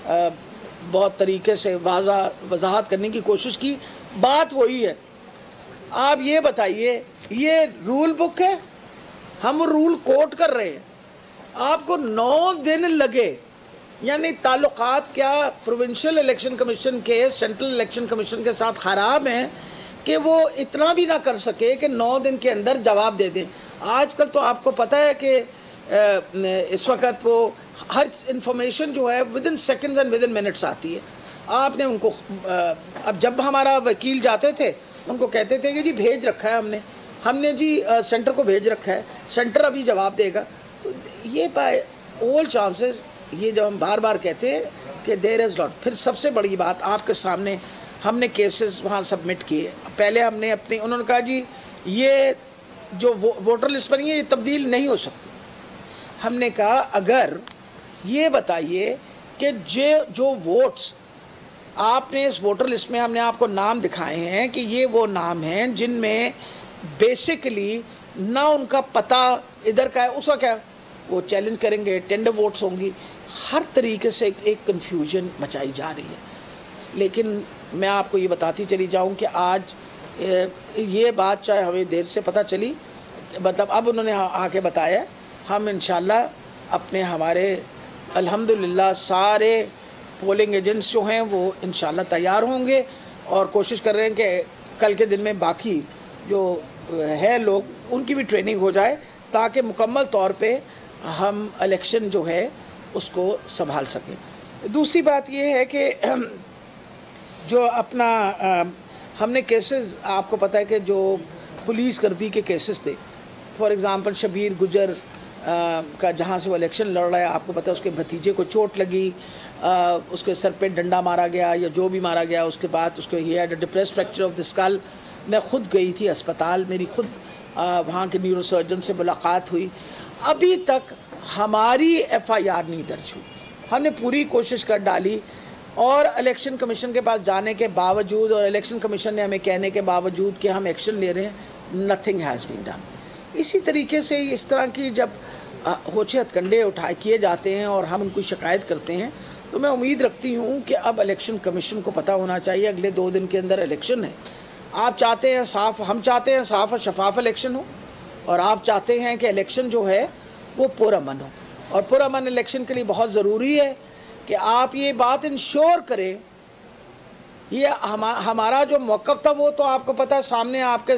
बहुत तरीके से वजाहत करने की कोशिश की। बात वही है, आप ये बताइए, ये रूल बुक है, हम रूल कोट कर रहे हैं, आपको 9 दिन लगे, यानी ताल्लुकात क्या प्रोविंशियल इलेक्शन कमीशन के सेंट्रल इलेक्शन कमीशन के साथ ख़राब हैं कि वो इतना भी ना कर सके कि 9 दिन के अंदर जवाब दे दें। आजकल तो आपको पता है कि इस वक्त वो हर इंफॉर्मेशन जो है with in seconds and with in minutes आती है। आपने उनको अब जब हमारा वकील जाते थे उनको कहते थे कि जी भेज रखा है हमने जी सेंटर को भेज रखा है, सेंटर अभी जवाब देगा। तो ये बाय ऑल चांसेस, ये जब हम बार बार कहते हैं कि देयर इज़ लॉट। फिर सबसे बड़ी बात आपके सामने, हमने केसेस वहाँ सबमिट किए। पहले हमने अपनी, उन्होंने कहा जी ये जो वोटर लिस्ट बनी है ये तब्दील नहीं हो सकती। हमने कहा अगर ये बताइए कि जो वोट्स आपने इस वोटर लिस्ट में, हमने आपको नाम दिखाए हैं कि ये वो नाम हैं जिनमें बेसिकली ना उनका पता इधर का है, उसका क्या, वो चैलेंज करेंगे, टेंडर वोट्स होंगी, हर तरीके से एक कन्फ्यूजन मचाई जा रही है। लेकिन मैं आपको ये बताती चली जाऊं कि आज ये बात चाहे हमें देर से पता चली, मतलब अब उन्होंने आके बताया, हम इंशाल्लाह अपने हमारे अल्हम्दुलिल्लाह सारे पोलिंग एजेंट्स जो हैं वो इंशाल्लाह तैयार होंगे और कोशिश कर रहे हैं कि कल के दिन में बाकी जो है लोग उनकी भी ट्रेनिंग हो जाए ताकि मुकम्मल तौर पे हम इलेक्शन जो है उसको संभाल सकें। दूसरी बात ये है कि जो अपना हमने केसेस, आपको पता है कि जो पुलिस गर्दी के केसेस थे, फॉर एग्ज़ाम्पल शबीर गुजर का जहाँ से वो इलेक्शन लड़ रहा है, आपको पता है उसके भतीजे को चोट लगी, उसके सर पे डंडा मारा गया या जो भी मारा गया, उसके बाद उसको ये had depress fracture of the skull. मैं ख़ुद गई थी अस्पताल, मेरी खुद वहाँ के न्यूरोसर्जन से मुलाकात हुई। अभी तक हमारी FIR नहीं दर्ज हुई। हमने पूरी कोशिश कर डाली और इलेक्शन कमीशन के पास जाने के बावजूद और इलेक्शन कमीशन ने हमें कहने के बावजूद कि हम एक्शन ले रहे हैं, नथिंग हैज़ बीन डन। इसी तरीके से इस तरह की जब होचे हथकंडे किए जाते हैं और हम उनको शिकायत करते हैं, तो मैं उम्मीद रखती हूँ कि अब इलेक्शन कमीशन को पता होना चाहिए अगले 2 दिन के अंदर इलेक्शन है। आप चाहते हैं साफ़, हम चाहते हैं साफ़ और शफाफ इलेक्शन हो, और आप चाहते हैं कि इलेक्शन जो है वो पुरअमन हो। और पुरअमन इलेक्शन के लिए बहुत ज़रूरी है कि आप ये बात इंश्योर करें। ये हमारा जो मौक़िफ़ था वो तो आपको पता है सामने आपके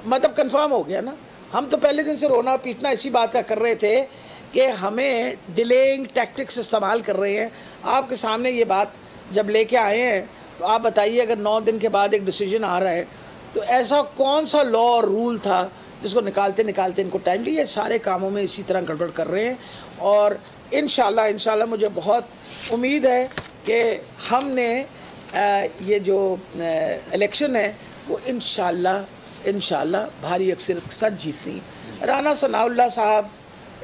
मतलब कंफर्म हो गया ना। हम तो पहले दिन से रोना पीटना इसी बात का कर रहे थे कि हमें डिलेइंग टैक्टिक्स इस्तेमाल कर रहे हैं। आपके सामने ये बात जब लेके आए हैं तो आप बताइए, अगर 9 दिन के बाद एक डिसीजन आ रहा है तो ऐसा कौन सा लॉ और रूल था जिसको निकालते निकालते इनको टाइम लिया। सारे कामों में इसी तरह गड़बड़ कर रहे हैं और इंशाल्लाह मुझे बहुत उम्मीद है कि हमने ये जो इलेक्शन है वो इंशाल्लाह भारी अक्सरियत के साथ जीतनी। राना सनाउल्लाह साहब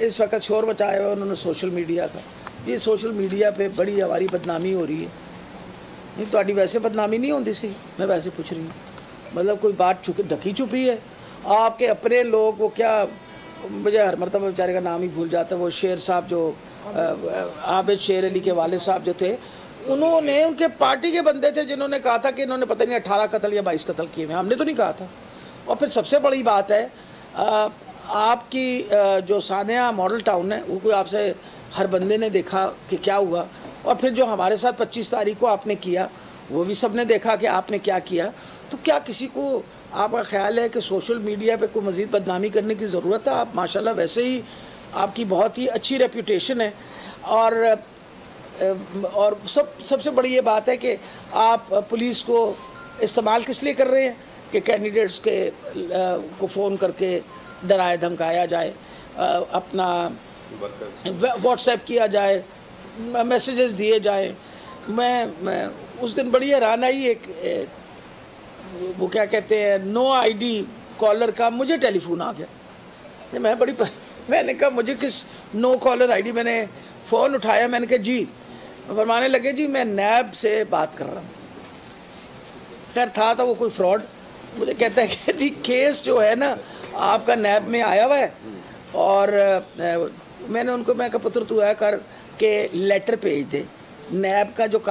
इस वक्त शोर मचाया हुआ उन्होंने सोशल मीडिया का। ये सोशल मीडिया पे बड़ी हमारी बदनामी हो रही है। नहीं तो वैसे बदनामी नहीं होती सी, मैं वैसे पूछ रही हूँ, मतलब कोई बात ढकी छुपी है। आपके अपने लोग वो क्या, मुझे हर मरतबा बेचारे का नाम ही भूल जाता है, वो शेर साहब जो आबिद शेर अली के वाले साहब जो थे, उन्होंने, उनके पार्टी के बंदे थे जिन्होंने कहा था कि इन्होंने पता नहीं 18 कत्ल या 22 कत्ल किए हुए, हमने तो नहीं कहा था। और फिर सबसे बड़ी बात है आपकी जो सानिया मॉडल टाउन है वो कोई आपसे हर बंदे ने देखा कि क्या हुआ, और फिर जो हमारे साथ 25 तारीख को आपने किया वो भी सब ने देखा कि आपने क्या किया। तो क्या किसी को आपका ख्याल है कि सोशल मीडिया पे कोई मज़ीद बदनामी करने की ज़रूरत है? आप माशाल्लाह वैसे ही आपकी बहुत ही अच्छी रेप्यूटेशन है, और सबसे बड़ी ये बात है कि आप पुलिस को इस्तेमाल किस लिए कर रहे हैं कि कैंडिडेट्स को फ़ोन करके डराया धमकाया जाए, अपना व्हाट्सएप किया जाए, मैसेजेस दिए जाए। मैं उस दिन बड़ी हैरान आई, एक वो क्या कहते हैं नो ID कॉलर का मुझे टेलीफोन आ गया। मैंने कहा मुझे किस नो कॉलर ID, मैंने फ़ोन उठाया, मैंने कहा जी, फरमाने लगे जी मैं नैब से बात कर रहा हूँ। खैर था वो कोई फ्रॉड। मुझे कहता है कि जी केस जो है ना आपका नैब में आया हुआ है, और मैंने उनको, मैं कहा पुत्र तू आया कर के लेटर भेज दे नैब का जो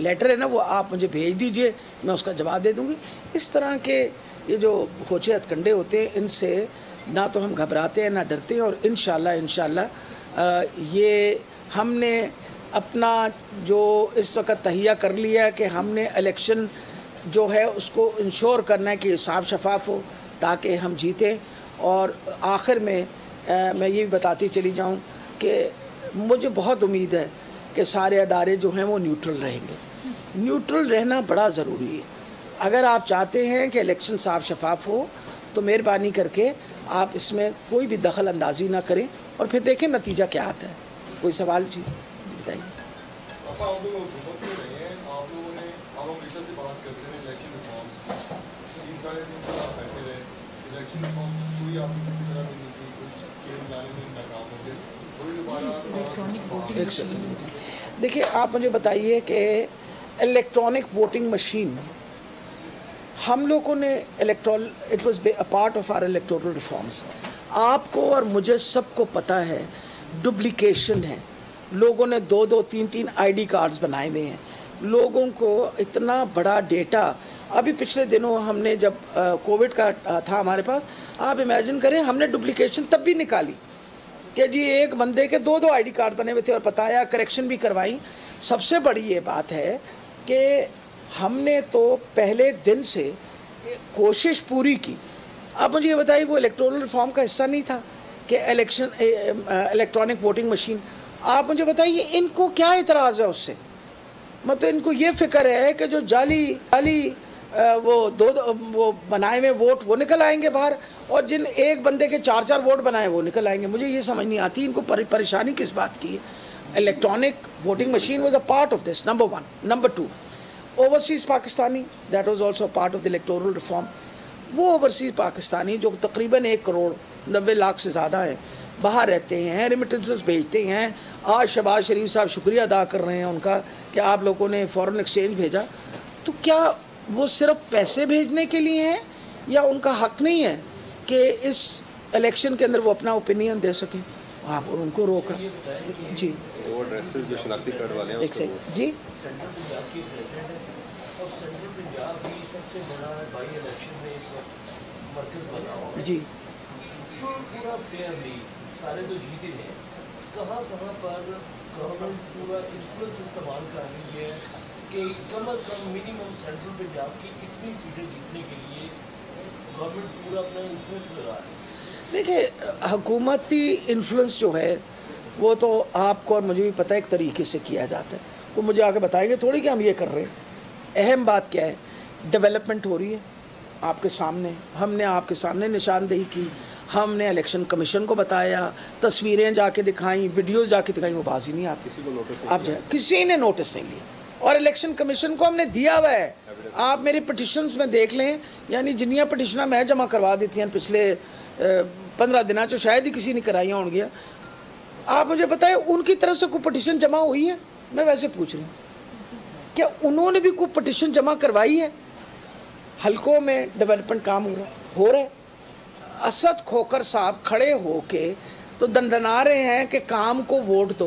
लेटर है ना वो आप मुझे भेज दीजिए, मैं उसका जवाब दे दूँगी। इस तरह के ये जो होचे हथकंडे होते हैं इनसे ना तो हम घबराते हैं ना डरते हैं, और इंशाल्लाह ये हमने अपना जो इस वक्त तहिया कर लिया है कि हमने इलेक्शन जो है उसको इंश्योर करना है कि साफ शफाफ हो ताकि हम जीतें। और आखिर में मैं ये भी बताती चली जाऊं कि मुझे बहुत उम्मीद है कि सारे अदारे जो हैं वो न्यूट्रल रहेंगे। न्यूट्रल रहना बड़ा ज़रूरी है। अगर आप चाहते हैं कि इलेक्शन साफ शफाफ हो तो मेहरबानी करके आप इसमें कोई भी दखल अंदाजी ना करें और फिर देखें नतीजा क्या आता है। कोई सवाल जी बताइए। एक सेकंड देखिए, आप मुझे बताइए कि इलेक्ट्रॉनिक वोटिंग मशीन हम लोगों ने it was a part of our electoral reforms. आपको और मुझे सबको पता है डुप्लीकेशन है। लोगों ने 2-2, 3-3 आईडी कार्ड्स बनाए हुए हैं। लोगों को इतना बड़ा डेटा, अभी पिछले दिनों हमने जब कोविड का था हमारे पास, आप इमेजिन करें हमने डुप्लीकेशन तब भी निकाली कि जी एक बंदे के 2-2 आईडी कार्ड बने हुए थे और बताया, करेक्शन भी करवाई। सबसे बड़ी ये बात है कि हमने तो पहले दिन से कोशिश पूरी की। अब मुझे ये बताइए, वो इलेक्टोरल रिफॉर्म का हिस्सा नहीं था कि इलेक्ट्रॉनिक वोटिंग मशीन? आप मुझे बताइए इनको क्या इतराज़ है उससे? मतलब इनको ये फिक्र है कि जो जाली वो बनाए हुए वोट वो निकल आएंगे बाहर, और जिन एक बंदे के 4-4 वोट बनाए वो निकल आएंगे। मुझे ये समझ नहीं आती इनको परेशानी किस बात की है। Electronic voting machine was a part of this, number 1। Number 2, overseas Pakistani, that was also part of the electoral reform. वो ओवरसीज़ पाकिस्तानी जो तकरीबन 1,90,00,000 से ज़्यादा है, बाहर रहते हैं, रेमिटेंसेस भेजते हैं। आज शहबाज शरीफ साहब शुक्रिया अदा कर रहे हैं उनका कि आप लोगों ने फ़ॉरेन एक्सचेंज भेजा। तो क्या वो सिर्फ पैसे भेजने के लिए हैं या उनका हक़ नहीं है कि इस इलेक्शन के अंदर वो अपना ओपिनियन दे सकें? आप उनको रोका जी। वो ड्रेसेस जो शनाख्ती कार्ड वाले हैं एक से जी जी पूरा फेयरली सारे तो जीते हैं, कहाँ पर गवर्नमेंट पूरा इन्फ्लुएंस इस्तेमाल कर रही है कि कम अज़ कम मिनिमम सेंट्रल पंजाब की इतनी सीटें जीतने के लिए गवर्नमेंट पूरा अपना इन्फ्लुएंस लगा रही है। देखिए, हुकूमती इन्फ्लुएंस जो है वो तो आपको और मुझे भी पता है एक तरीके से किया जाता है। वो मुझे आके बताएंगे थोड़ी कि हम ये कर रहे हैं। अहम बात क्या है, डेवलपमेंट हो रही है आपके सामने। हमने आपके सामने निशानदेही की, हमने इलेक्शन कमीशन को बताया, तस्वीरें जाके दिखाई, वीडियोस जाके दिखाई, वो बाजी नहीं आती। किसी को नोटिस आप जाए, किसी ने नोटिस नहीं लिया, और इलेक्शन कमीशन को हमने दिया हुआ है। आप मेरी पटिशन्स में देख लें, यानी जिन्नियाँ पटिशना मैं जमा करवा देती हैं पिछले 15 दिनों जो शायद ही किसी ने कराई होंगी। आप मुझे बताएं उनकी तरफ से कोई पटिशन जमा हुई है? मैं वैसे पूछ रही हूँ, क्या उन्होंने भी कोई पटिशन जमा करवाई है? हलकों में डेवलपमेंट काम हो रहा है। असद खोकर साहब खड़े होके तो दंदना रहे हैं कि काम को वोट दो।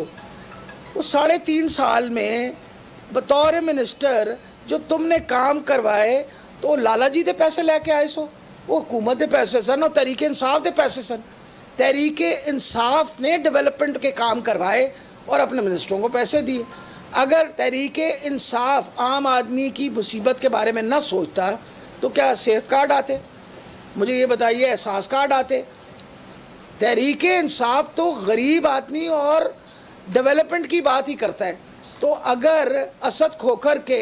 वो 3.5 साल में बतौर मिनिस्टर जो तुमने काम करवाए तो लाला जी दे पैसे लेके आए सो, वो हुकूमत के पैसे सन और तहरीक इंसाफ के पैसे सन। तहरीक इंसाफ ने डेवलपमेंट के काम करवाए और अपने मिनिस्टरों को पैसे दिए। अगर तहरीक इंसाफ आम आदमी की मुसीबत के बारे में न सोचता तो क्या सेहत कार्ड आते? मुझे ये बताइए, एहसास कार्ड आते? तहरीक इंसाफ तो गरीब आदमी और डेवलपमेंट की बात ही करता है। तो अगर असद खोखर के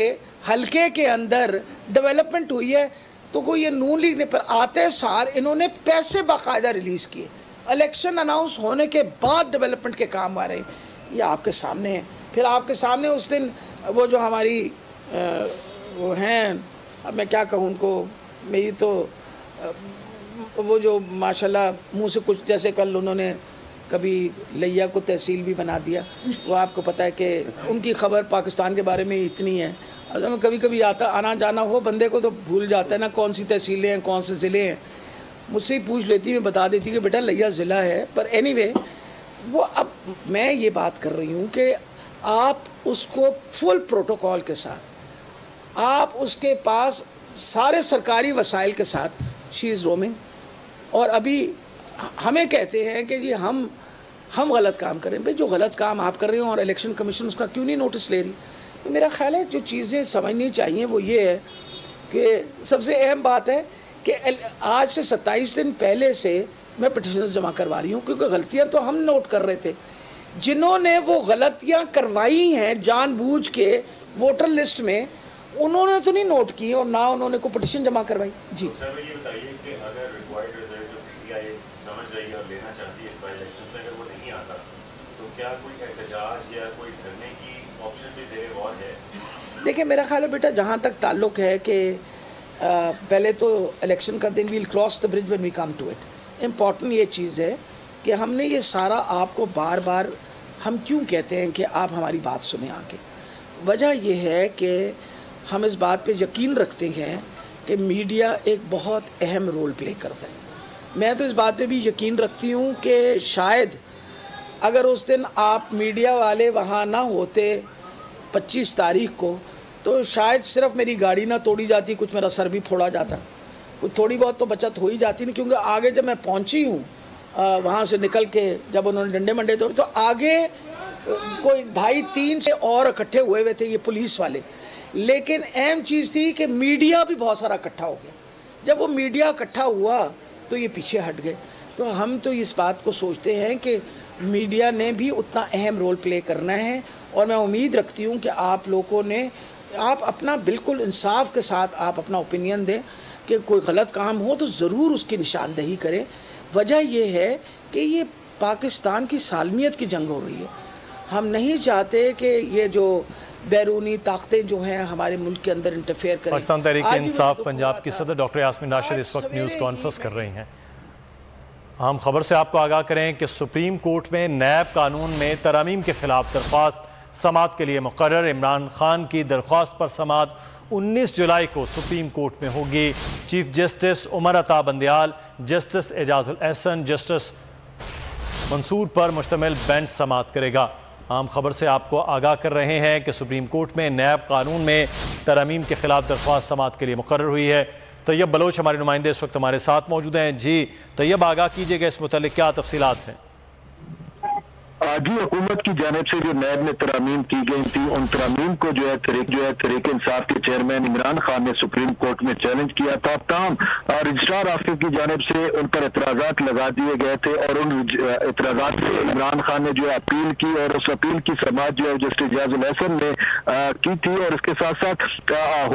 हलके के अंदर डेवलपमेंट हुई है तो कोई ये नून लीग ने, पर आते सार इन्होंने पैसे बाकायदा रिलीज़ किए। इलेक्शन अनाउंस होने के बाद डेवलपमेंट के काम आ रहे हैं, ये आपके सामने है। फिर आपके सामने उस दिन वो जो हमारी वो हैं, अब मैं क्या कहूँ उनको, मेरी तो वो जो माशाल्लाह मुंह से कुछ, जैसे कल उन्होंने कभी लिया को तहसील भी बना दिया। वो आपको पता है कि उनकी खबर पाकिस्तान के बारे में इतनी है, अगर कभी कभी आना जाना हो बंदे को तो भूल जाता है ना कौन सी तहसीलें हैं कौन से ज़िले हैं। मुझसे ही पूछ लेती, मैं बता देती कि बेटा लिया ज़िला है। पर एनीवे, वो अब मैं ये बात कर रही हूँ कि आप उसको फुल प्रोटोकॉल के साथ, आप उसके पास सारे सरकारी वसाइल के साथ शी इज़ रोमिंग, और अभी हमें कहते हैं कि जी हम गलत काम करें। भाई जो गलत काम आप कर रहे हो और इलेक्शन कमीशन उसका क्यों नहीं नोटिस ले रही? तो मेरा ख्याल है जो चीज़ें समझनी चाहिए वो ये है कि सबसे अहम बात है कि आज से 27 दिन पहले से मैं पिटिशन जमा करवा रही हूँ, क्योंकि गलतियाँ तो हम नोट कर रहे थे। जिन्होंने वो गलतियाँ करवाई हैं जानबूझ के वोटर लिस्ट में, उन्होंने तो नहीं नोट की और ना उन्होंने को पिटिशन जमा करवाई। जी तो सर ये बताइए कि अगर रिक्वायर्ड रिजल्ट जो पीटीआई समझ रही है और लेना चाहती है इस बार इलेक्शन में, अगर वो नहीं आता तो क्या कोई एहतजाज या कोई धरने की ऑप्शन भी ज़ेरे गौर है? देखिए मेरा ख्याल है बेटा, जहाँ तक ताल्लुक़ है कि पहले तो इलेक्शन का दिन will cross the bridge when we come to it. Important ये चीज़ है कि हमने ये सारा आपको बार बार हम क्यों कहते हैं कि आप हमारी बात सुने आके। वजह यह है कि हम इस बात पे यकीन रखते हैं कि मीडिया एक बहुत अहम रोल प्ले करता है। मैं तो इस बात पे भी यकीन रखती हूँ कि शायद अगर उस दिन आप मीडिया वाले वहाँ ना होते 25 तारीख को, तो शायद सिर्फ मेरी गाड़ी ना तोड़ी जाती, कुछ मेरा सर भी फोड़ा जाता, कुछ थोड़ी बहुत तो बचत हो ही जाती नहीं। क्योंकि आगे जब मैं पहुँची हूँ वहाँ से निकल के, जब उन्होंने डंडे मंडे तोड़े, तो आगे कोई 2.5-3 से और इकट्ठे हुए थे ये पुलिस वाले। लेकिन अहम चीज़ थी कि मीडिया भी बहुत सारा इकट्ठा हो गया। जब वो मीडिया इकट्ठा हुआ तो ये पीछे हट गए। तो हम तो इस बात को सोचते हैं कि मीडिया ने भी उतना अहम रोल प्ले करना है, और मैं उम्मीद रखती हूँ कि आप लोगों ने, आप अपना बिल्कुल इंसाफ के साथ आप अपना ओपिनियन दें कि कोई गलत काम हो तो ज़रूर उसकी निशानदेही करें। वजह यह है कि ये पाकिस्तान की सालमियत की जंग हो रही है। हम नहीं चाहते कि ये जो बैरूनी ताकतें जो हैं हमारे मुल्क के अंदर इंटरफेयर करें। पाकिस्तान तहरीक इंसाफ पंजाब की सदर डॉक्टर यास्मीन नाशिर इस वक्त न्यूज़ कॉन्फ्रेंस कर रही हैं। अहम खबर से आपको आगाह करें कि सुप्रीम कोर्ट में नैब कानून में तरमीम के खिलाफ दरख्वास्त समाअत के लिए मुकर्रर। इमरान खान की दरख्वास्त पर समाअत 19 जुलाई को सुप्रीम कोर्ट में होगी। Chief justice Umar Ata Bandial, justice Ejazul Ehsan, justice Mansoor पर मुश्तमिल बेंच समाअत करेगा। आम खबर से आपको आगाह कर रहे हैं कि सुप्रीम कोर्ट में नैब कानून में तरमीम के खिलाफ दरख्वास्त समाअत के लिए मुकर्रर हुई है। तैयब बलोच हमारे नुमाइंदे इस वक्त हमारे साथ मौजूद हैं। जी तैयब, आगाह कीजिएगा इस मुतालिक क्या तफसीलात हैं? जी, हुकूमत की जानिब से जो नैब में तरामीम की गई थी, उन तरामीम को जो है तहरीक इंसाफ के चेयरमैन इमरान खान ने सुप्रीम कोर्ट में चैलेंज किया था। तमाम रजिस्ट्रार ऑफिस की जानिब से उन पर एतराज़ात लगा दिए गए थे, और उन एतराज़ात से इमरान खान ने जो है अपील की, और उस अपील की समाअत जो है जस्टिस एजाजुल एहसन ने की थी, और इसके साथ साथ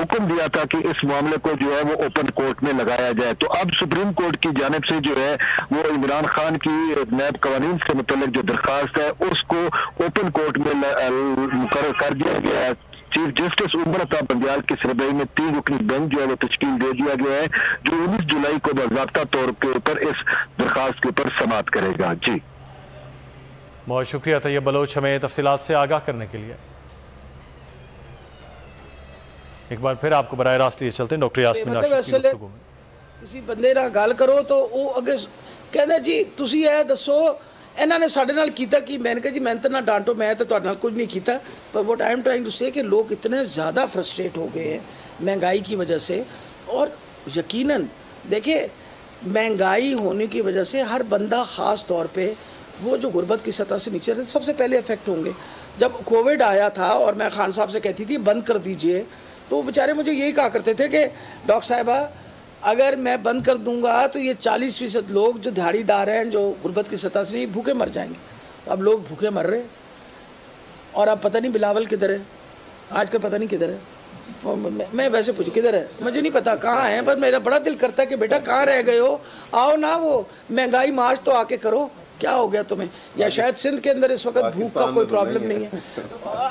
हुक्म दिया था कि इस मामले को जो है वो ओपन कोर्ट में लगाया जाए। तो अब सुप्रीम कोर्ट की जानिब से जो है वो इमरान खान की नैब कवानीन से मुतल्लिक जो दरख्वास्त है उसको ओपन कोर्ट में मुकर्रर कर दिया गया है। चीफ जस्टिस उमर अता बंदियाल की सरबराही में 3 रुकनी बेंच जो है वो तश्कील दे दिया गया है, जो 19 जुलाई को बाज़ाब्ता तौर के ऊपर इस दरख्वास्त के ऊपर समाअत करेगा। जी बहुत शुक्रिया तैयब बलोच हमें तफसीलात से आगाह करने के लिए। एक बार फिर आपको बराह रास्त लिए चलते हैं डॉक्टर यास्मीन नाशिर की गुफ्तगू में। किसी बंदे नाल गल करो तो वो अगे कहंदा जी तुसी ये दसो इन्होंने साढ़े नाल कीता कि मैंने कहा जी मैं तो ना डांटो, मैं तो तुहाडे नाल कुछ नहीं कीता। पर what I am trying to say कि लोग इतने ज़्यादा फ्रस्ट्रेट हो गए हैं महंगाई की वजह से, और यकीनन देखिए महंगाई होने की वजह से हर बंदा ख़ास तौर पे वो जो गुर्बत की सतह से नीचे रहते सबसे पहले इफेक्ट होंगे। जब कोविड आया था और मैं खान साहब से कहती थी बंद कर दीजिए, तो बेचारे मुझे यही कहा करते थे कि डॉक्टर साहिबा अगर मैं बंद कर दूंगा तो ये 40% लोग जो दिहाड़ीदार हैं, जो गुर्बत की सतह से भूखे मर जाएंगे। तो अब लोग भूखे मर रहे, और अब पता नहीं बिलावल किधर है, आजकल पता नहीं किधर है। मैं वैसे पूछूं किधर है, मुझे नहीं पता कहाँ है, बस मेरा बड़ा दिल करता है कि बेटा कहाँ रह गए हो, आओ ना वो महंगाई मार्च तो आके करो, क्या हो गया तुम्हें? या शायद सिंध के अंदर इस वक्त भूख का कोई प्रॉब्लम नहीं है,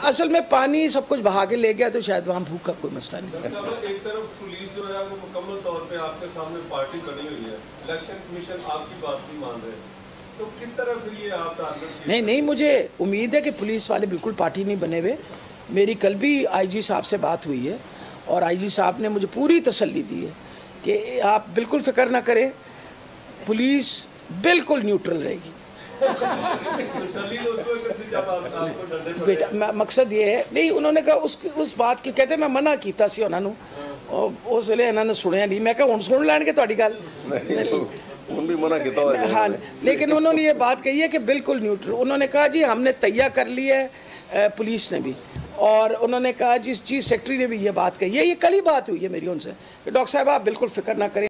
असल में पानी सब कुछ बहा के ले गया, तो शायद वहाँ भूख का कोई मसला नहीं है। एक तरफ पुलिस जो है वो मुकम्मल तौर पे आपके सामने पार्टी बनी हुई है, इलेक्शन कमीशन आपकी बात नहीं मान रहे, तो किस तरह फिर ये आप टारगेट? नहीं, मुझे उम्मीद है कि पुलिस वाले बिल्कुल पार्टी नहीं बने हुए। मेरी कल भी आईजी साहब से बात हुई है, और आईजी साहब ने मुझे पूरी तसल्ली दी है कि आप बिल्कुल फिक्र ना करें, पुलिस बिल्कुल न्यूट्रल रहेगी। तो सलील उस वक्त थी जब आपको डंडे पड़े। बेटा मकसद ये है नहीं, उन्होंने कहा उस बात की कहते मैं मना किया सी उन्होंने, उस वे इन्होंने सुनिया नहीं, मैं कहा हुण सुन लैणगे तुहाडी गल, उन भी मना किया हुआ है। हाँ, लेकिन उन्होंने ये बात कही है कि बिल्कुल न्यूट्रल। उन्होंने कहा जी हमने तैयार कर ली है पुलिस ने भी, और उन्होंने कहा जिस चीफ सेक्रेटरी ने भी ये बात कही है, ये कल ही बात हुई है मेरी उनसे कि डॉक्टर साहब आप बिल्कुल फिक्र ना करें।